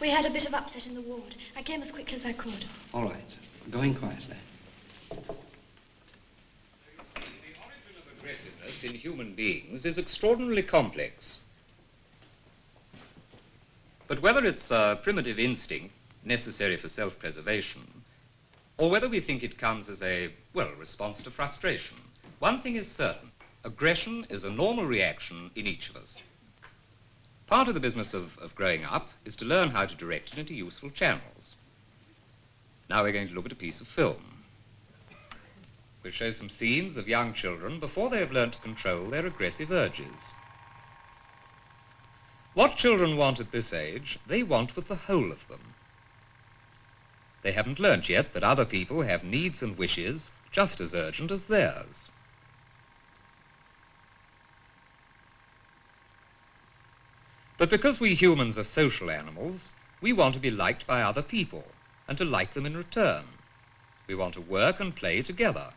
We had a bit of upset in the ward. I came as quickly as I could. All right. Go in quietly. The origin of aggressiveness in human beings is extraordinarily complex. But whether it's a primitive instinct necessary for self-preservation, or whether we think it comes as a, response to frustration, one thing is certain. Aggression is a normal reaction in each of us. Part of the business of growing up is to learn how to direct it into useful channels. Now we're going to look at a piece of film. We'll show some scenes of young children before they have learned to control their aggressive urges. What children want at this age, they want with the whole of them. They haven't learnt yet that other people have needs and wishes just as urgent as theirs. But because we humans are social animals, we want to be liked by other people and to like them in return. We want to work and play together.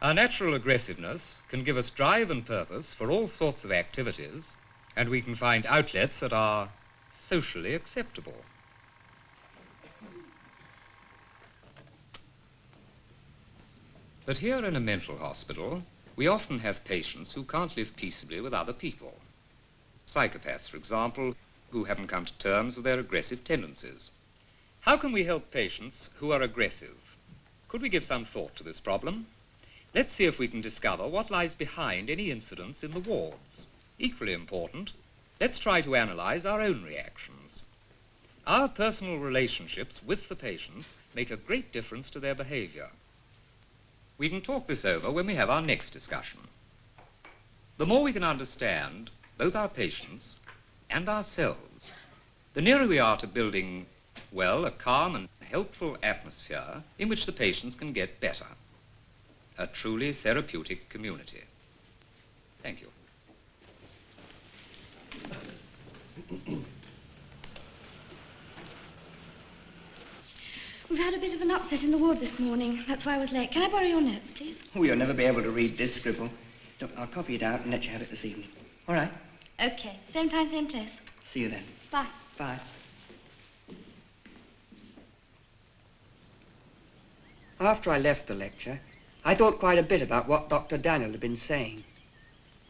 Our natural aggressiveness can give us drive and purpose for all sorts of activities, and we can find outlets that are socially acceptable. But here in a mental hospital, we often have patients who can't live peaceably with other people. Psychopaths, for example, who haven't come to terms with their aggressive tendencies. How can we help patients who are aggressive? Could we give some thought to this problem? Let's see if we can discover what lies behind any incidents in the wards. Equally important, let's try to analyze our own reactions. Our personal relationships with the patients make a great difference to their behavior. We can talk this over when we have our next discussion. The more we can understand both our patients and ourselves, the nearer we are to building, a calm and helpful atmosphere in which the patients can get better. A truly therapeutic community. Thank you. We've had a bit of an upset in the ward this morning. That's why I was late. Can I borrow your notes, please? Oh, you'll never be able to read this scribble. Look, I'll copy it out and let you have it this evening. All right? Okay. Same time, same place. See you then. Bye. Bye. After I left the lecture, I thought quite a bit about what Dr. Daniel had been saying,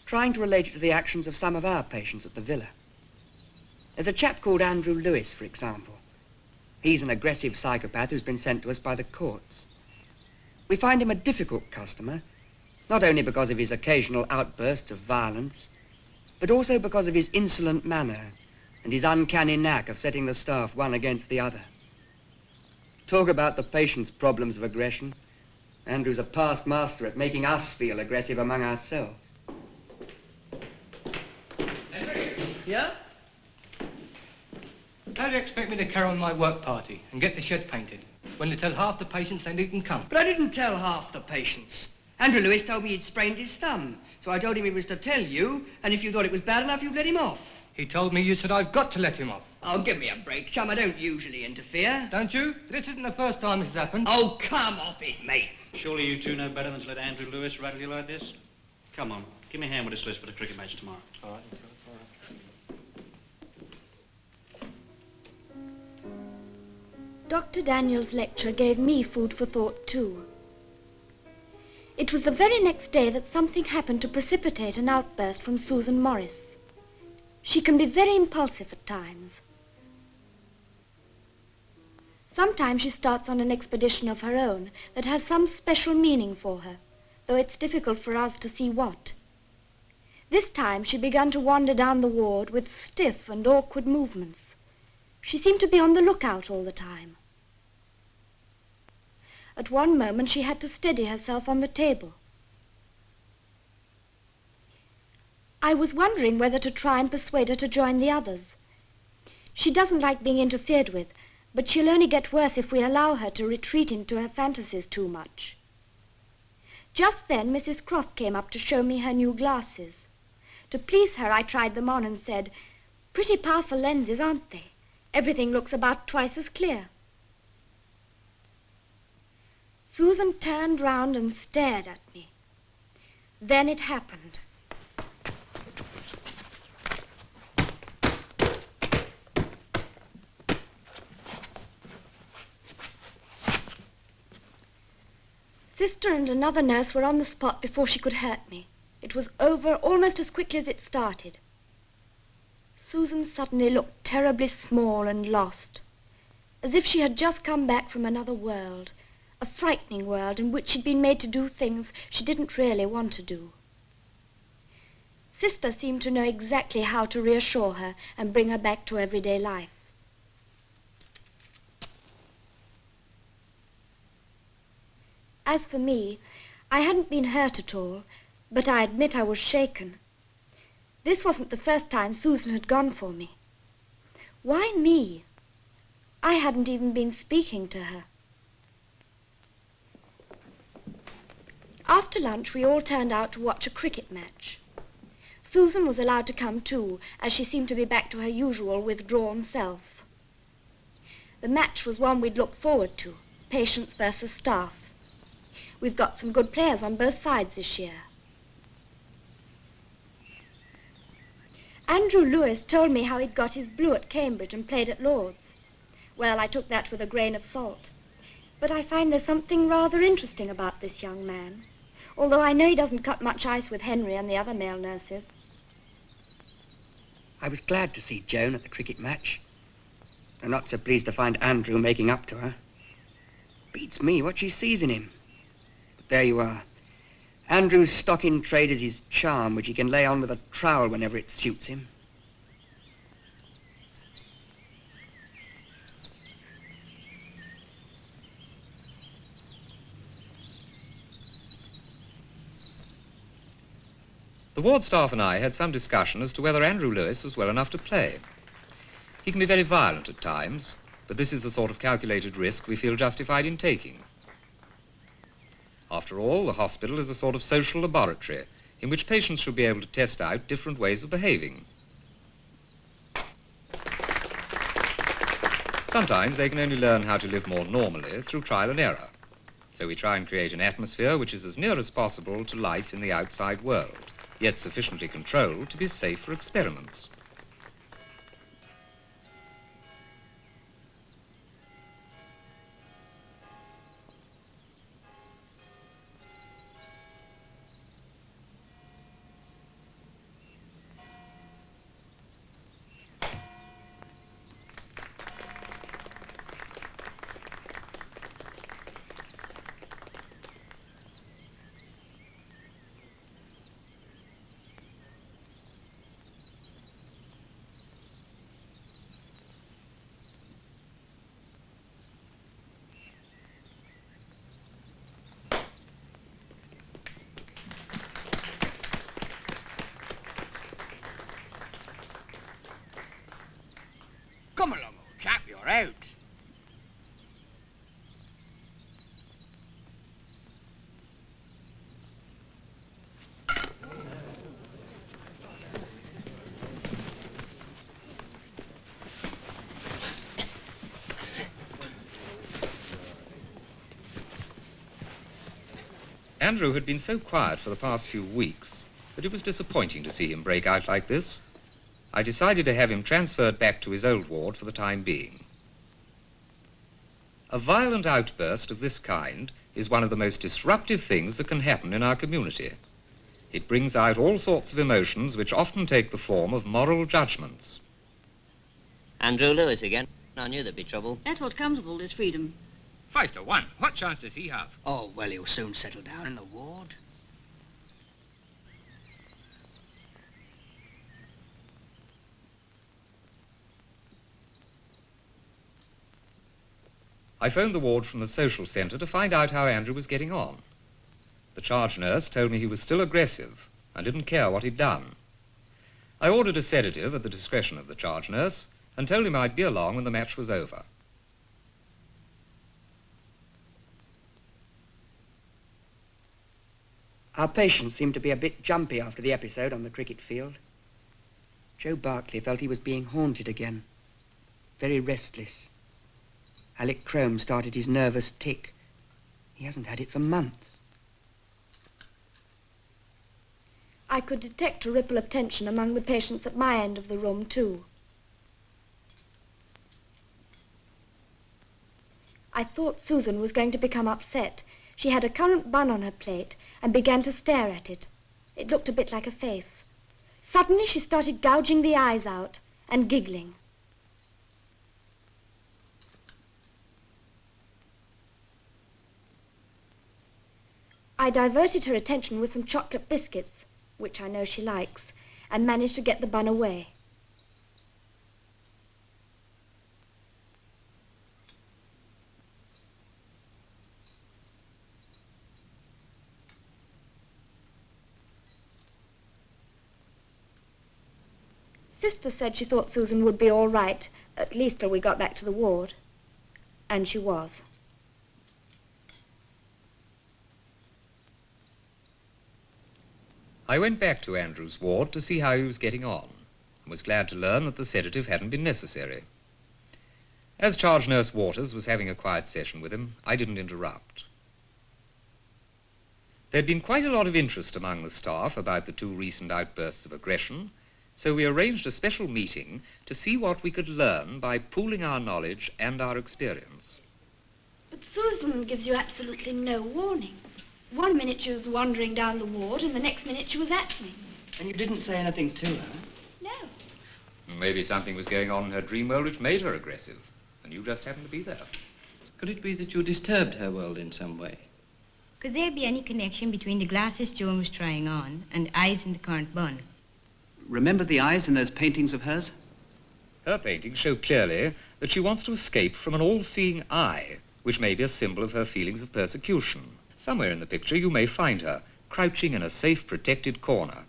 trying to relate it to the actions of some of our patients at the villa. There's a chap called Andrew Lewis, for example. He's an aggressive psychopath who's been sent to us by the courts. We find him a difficult customer, not only because of his occasional outbursts of violence, but also because of his insolent manner and his uncanny knack of setting the staff one against the other. Talk about the patient's problems of aggression. Andrew's a past master at making us feel aggressive among ourselves. Henry? Yeah? How do you expect me to carry on my work party and get the shed painted when they tell half the patients they needn't come? But I didn't tell half the patients. Andrew Lewis told me he'd sprained his thumb, so I told him he was to tell you, and if you thought it was bad enough, you'd let him off. He told me you said I've got to let him off. Oh, give me a break, chum. I don't usually interfere. Don't you? This isn't the first time this has happened. Oh, come off it, mate. Surely you two know better than to let Andrew Lewis rattle you like this? Come on, give me a hand with this list for the cricket match tomorrow. All right. Dr. Daniel's lecture gave me food for thought, too. It was the very next day that something happened to precipitate an outburst from Susan Morris. She can be very impulsive at times. Sometimes she starts on an expedition of her own that has some special meaning for her, though it's difficult for us to see what. This time she began to wander down the ward with stiff and awkward movements. She seemed to be on the lookout all the time. At one moment she had to steady herself on the table. I was wondering whether to try and persuade her to join the others. She doesn't like being interfered with, but she'll only get worse if we allow her to retreat into her fantasies too much. Just then Mrs. Croft came up to show me her new glasses. To please her, I tried them on and said, "Pretty powerful lenses, aren't they? Everything looks about twice as clear." Susan turned round and stared at me. Then it happened. Sister and another nurse were on the spot before she could hurt me. It was over almost as quickly as it started. Susan suddenly looked terribly small and lost, as if she had just come back from another world, a frightening world in which she'd been made to do things she didn't really want to do. Sister seemed to know exactly how to reassure her and bring her back to everyday life. As for me, I hadn't been hurt at all, but I admit I was shaken. This wasn't the first time Susan had gone for me. Why me? I hadn't even been speaking to her. After lunch, we all turned out to watch a cricket match. Susan was allowed to come too, as she seemed to be back to her usual withdrawn self. The match was one we'd looked forward to, patients versus staff. We've got some good players on both sides this year. Andrew Lewis told me how he'd got his blue at Cambridge and played at Lord's. Well, I took that with a grain of salt. But I find there's something rather interesting about this young man, although I know he doesn't cut much ice with Henry and the other male nurses. I was glad to see Joan at the cricket match. I'm not so pleased to find Andrew making up to her. Beats me what she sees in him. But there you are. Andrew's stock in trade is his charm, which he can lay on with a trowel whenever it suits him. The ward staff and I had some discussion as to whether Andrew Lewis was well enough to play. He can be very violent at times, but this is the sort of calculated risk we feel justified in taking. After all, the hospital is a sort of social laboratory in which patients should be able to test out different ways of behaving. Sometimes they can only learn how to live more normally through trial and error. So we try and create an atmosphere which is as near as possible to life in the outside world, yet sufficiently controlled to be safe for experiments. Come along, old chap, you're out. Andrew had been so quiet for the past few weeks that it was disappointing to see him break out like this. I decided to have him transferred back to his old ward for the time being. A violent outburst of this kind is one of the most disruptive things that can happen in our community. It brings out all sorts of emotions which often take the form of moral judgments. Andrew Lewis again. I knew there'd be trouble. That's what comes of all this freedom. 5-1. What chance does he have? Oh, well, he'll soon settle down in the ward. I phoned the ward from the social centre to find out how Andrew was getting on. The charge nurse told me he was still aggressive and didn't care what he'd done. I ordered a sedative at the discretion of the charge nurse and told him I'd be along when the match was over. Our patient seemed to be a bit jumpy after the episode on the cricket field. Joe Barclay felt he was being haunted again, very restless. Alec Crome started his nervous tic. He hasn't had it for months. I could detect a ripple of tension among the patients at my end of the room, too. I thought Susan was going to become upset. She had a currant bun on her plate and began to stare at it. It looked a bit like a face. Suddenly she started gouging the eyes out and giggling. I diverted her attention with some chocolate biscuits, which I know she likes, and managed to get the bun away. Sister said she thought Susan would be all right, at least till we got back to the ward. And she was. I went back to Andrew's ward to see how he was getting on, and was glad to learn that the sedative hadn't been necessary. As charge nurse Waters was having a quiet session with him, I didn't interrupt. There'd been quite a lot of interest among the staff about the 2 recent outbursts of aggression, so we arranged a special meeting to see what we could learn by pooling our knowledge and our experience. But Susan gives you absolutely no warning. One minute she was wandering down the ward, and the next minute she was at me. And you didn't say anything to her? No. Maybe something was going on in her dream world which made her aggressive, and you just happened to be there. Could it be that you disturbed her world in some way? Could there be any connection between the glasses Joan was trying on and eyes in the currant bun? Remember the eyes in those paintings of hers? Her paintings show clearly that she wants to escape from an all-seeing eye, which may be a symbol of her feelings of persecution. Somewhere in the picture you may find her, crouching in a safe, protected corner.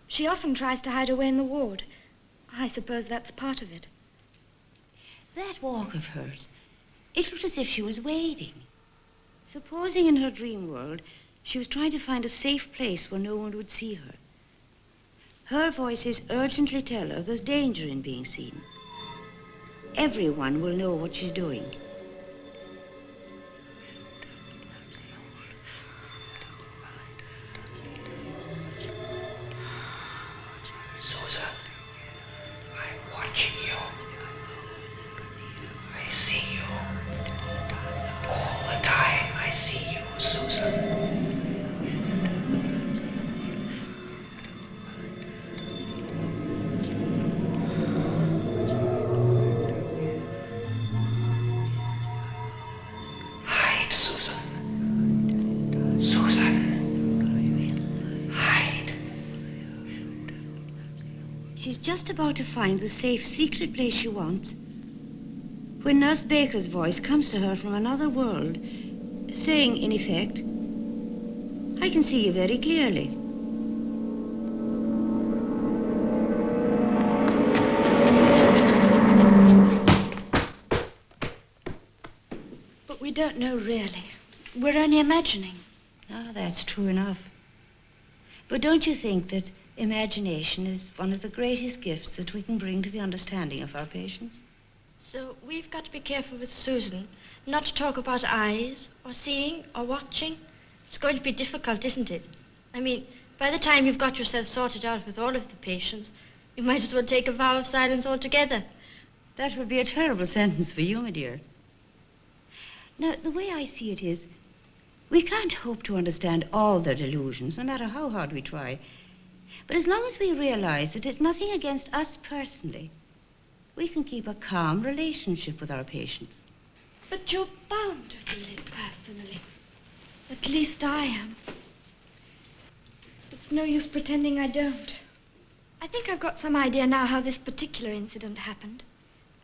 She often tries to hide away in the ward. I suppose that's part of it. That walk of hers, it looked as if she was waiting. Supposing in her dream world she was trying to find a safe place where no one would see her. Her voices urgently tell her there's danger in being seen. Everyone will know what she's doing. Susan, I'm watching you. I see you. All the time I see you, Susan. She's just about to find the safe, secret place she wants when Nurse Baker's voice comes to her from another world, saying, in effect, I can see you very clearly. But we don't know really. We're only imagining. Ah, that's true enough. But don't you think that imagination is one of the greatest gifts that we can bring to the understanding of our patients? So we've got to be careful with Susan, not to talk about eyes, or seeing, or watching. It's going to be difficult, isn't it? I mean, by the time you've got yourself sorted out with all of the patients, you might as well take a vow of silence altogether. That would be a terrible sentence for you, my dear. Now, the way I see it is, we can't hope to understand all their delusions, no matter how hard we try. But as long as we realize that it's nothing against us personally, we can keep a calm relationship with our patients. But you're bound to feel it personally. At least I am. It's no use pretending I don't. I think I've got some idea now how this particular incident happened.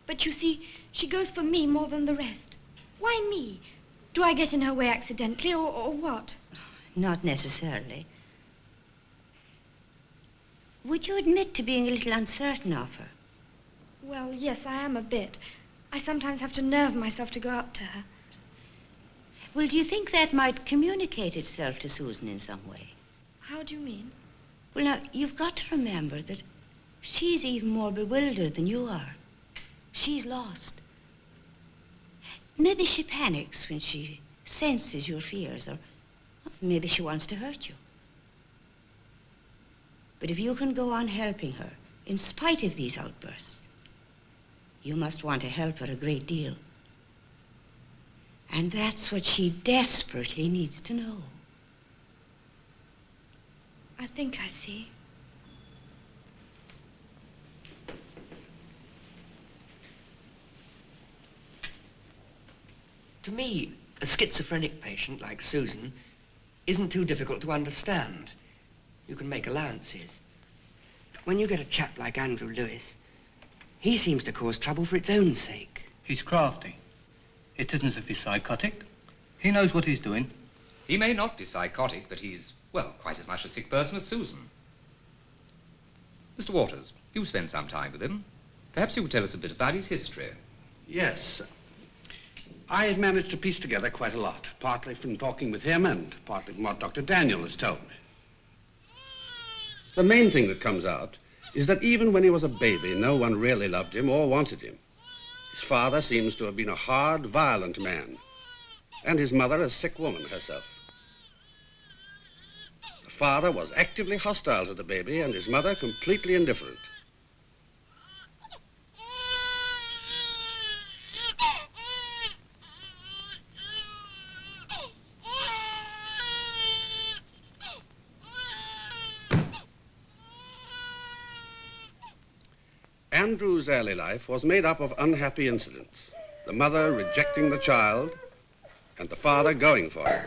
But you see, she goes for me more than the rest. Why me? Do I get in her way accidentally, or what? Not necessarily. Would you admit to being a little uncertain of her? Well, yes, I am a bit. I sometimes have to nerve myself to go up to her. Well, do you think that might communicate itself to Susan in some way? How do you mean? Well, now, you've got to remember that she's even more bewildered than you are. She's lost. Maybe she panics when she senses your fears, or maybe she wants to hurt you. But if you can go on helping her, in spite of these outbursts, you must want to help her a great deal. And that's what she desperately needs to know. I think I see. To me, a schizophrenic patient like Susan isn't too difficult to understand. You can make allowances. But when you get a chap like Andrew Lewis, he seems to cause trouble for its own sake. He's crafty. It isn't as if he's psychotic. He knows what he's doing. He may not be psychotic, but he's, well, quite as much a sick person as Susan. Mr. Waters, you've spent some time with him. Perhaps you could tell us a bit about his history. Yes. I've managed to piece together quite a lot, partly from talking with him and partly from what Dr. Daniel has told me. The main thing that comes out is that even when he was a baby, no one really loved him or wanted him. His father seems to have been a hard, violent man, and his mother a sick woman herself. The father was actively hostile to the baby and his mother completely indifferent. Andrew's early life was made up of unhappy incidents. The mother rejecting the child and the father going for him.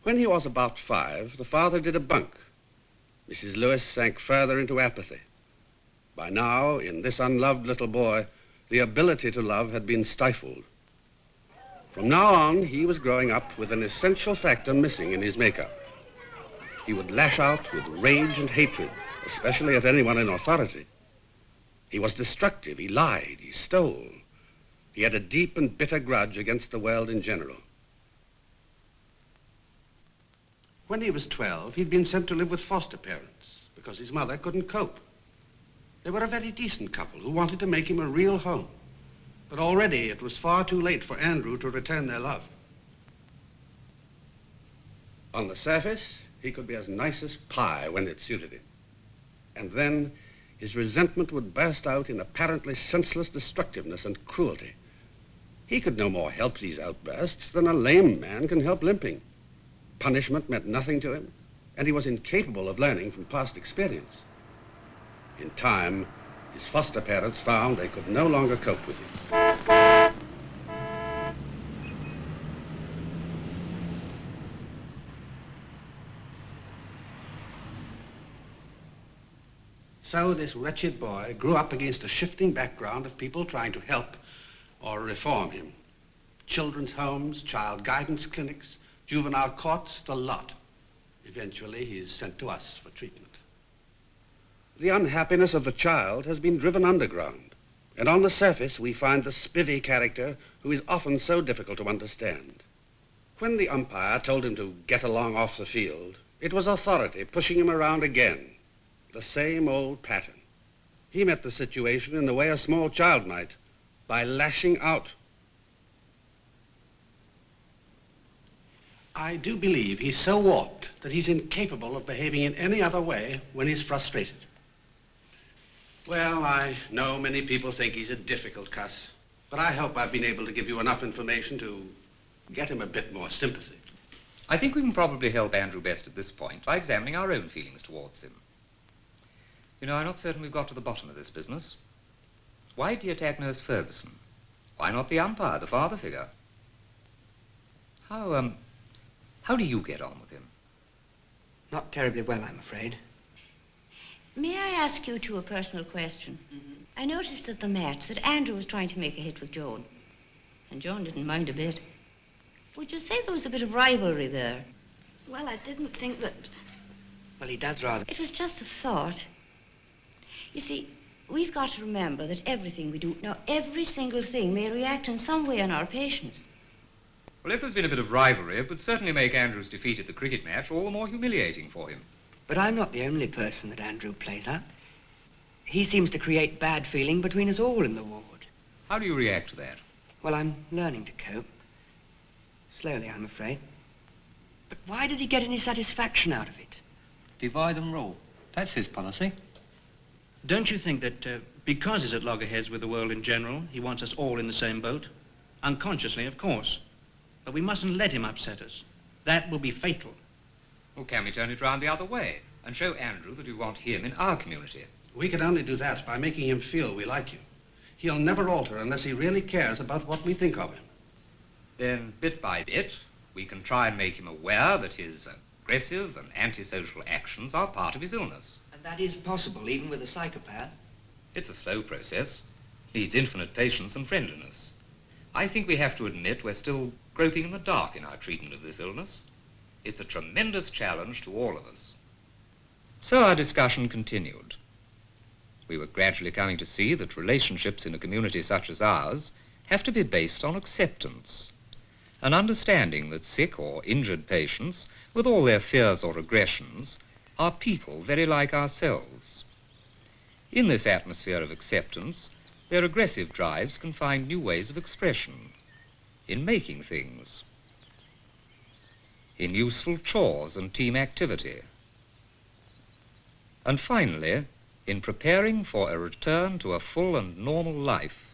When he was about 5, the father did a bunk. Mrs. Lewis sank further into apathy. By now, in this unloved little boy, the ability to love had been stifled. From now on, he was growing up with an essential factor missing in his makeup. He would lash out with rage and hatred, especially at anyone in authority. He was destructive, he lied, he stole. He had a deep and bitter grudge against the world in general. When he was 12, he'd been sent to live with foster parents because his mother couldn't cope. They were a very decent couple who wanted to make him a real home. But already it was far too late for Andrew to return their love. On the surface, he could be as nice as pie when it suited him. And then his resentment would burst out in apparently senseless destructiveness and cruelty. He could no more help these outbursts than a lame man can help limping. Punishment meant nothing to him, and he was incapable of learning from past experience. In time, his foster parents found they could no longer cope with him. So this wretched boy grew up against a shifting background of people trying to help or reform him. Children's homes, child guidance clinics, juvenile courts, the lot. Eventually, he's sent to us for treatment. The unhappiness of the child has been driven underground, and on the surface we find the spivvy character who is often so difficult to understand. When the umpire told him to get along off the field, it was authority pushing him around again. The same old pattern. He met the situation in the way a small child might, by lashing out. I do believe he's so warped that he's incapable of behaving in any other way when he's frustrated. Well, I know many people think he's a difficult cuss, but I hope I've been able to give you enough information to get him a bit more sympathy. I think we can probably help Andrew best at this point by examining our own feelings towards him. You know, I'm not certain we've got to the bottom of this business. Why did he attack Nurse Ferguson? Why not the umpire, the father figure? How do you get on with him? Not terribly well, I'm afraid. May I ask you two a personal question? Mm-hmm. I noticed at the match that Andrew was trying to make a hit with Joan, and Joan didn't mind a bit. Would you say there was a bit of rivalry there? Well, I didn't think that... Well, he does rather. It was just a thought. You see, we've got to remember that everything we do, now every single thing may react in some way on our patients. Well, if there's been a bit of rivalry, it would certainly make Andrew's defeat at the cricket match all the more humiliating for him. But I'm not the only person that Andrew plays up. He seems to create bad feeling between us all in the ward. How do you react to that? Well, I'm learning to cope. Slowly, I'm afraid. But why does he get any satisfaction out of it? Divide and rule. That's his policy. Don't you think that because he's at loggerheads with the world in general, he wants us all in the same boat? Unconsciously, of course. But we mustn't let him upset us. That will be fatal. Well, can we turn it round the other way and show Andrew that we want him in our community? We can only do that by making him feel we like him. He'll never alter unless he really cares about what we think of him. Then, bit by bit, we can try and make him aware that his aggressive and antisocial actions are part of his illness. And that is possible, even with a psychopath. It's a slow process. Needs infinite patience and friendliness. I think we have to admit we're still groping in the dark in our treatment of this illness. It's a tremendous challenge to all of us. So our discussion continued. We were gradually coming to see that relationships in a community such as ours have to be based on acceptance, an understanding that sick or injured patients, with all their fears or aggressions, are people very like ourselves. In this atmosphere of acceptance, their aggressive drives can find new ways of expression, in making things, in useful chores and team activity, and finally, in preparing for a return to a full and normal life.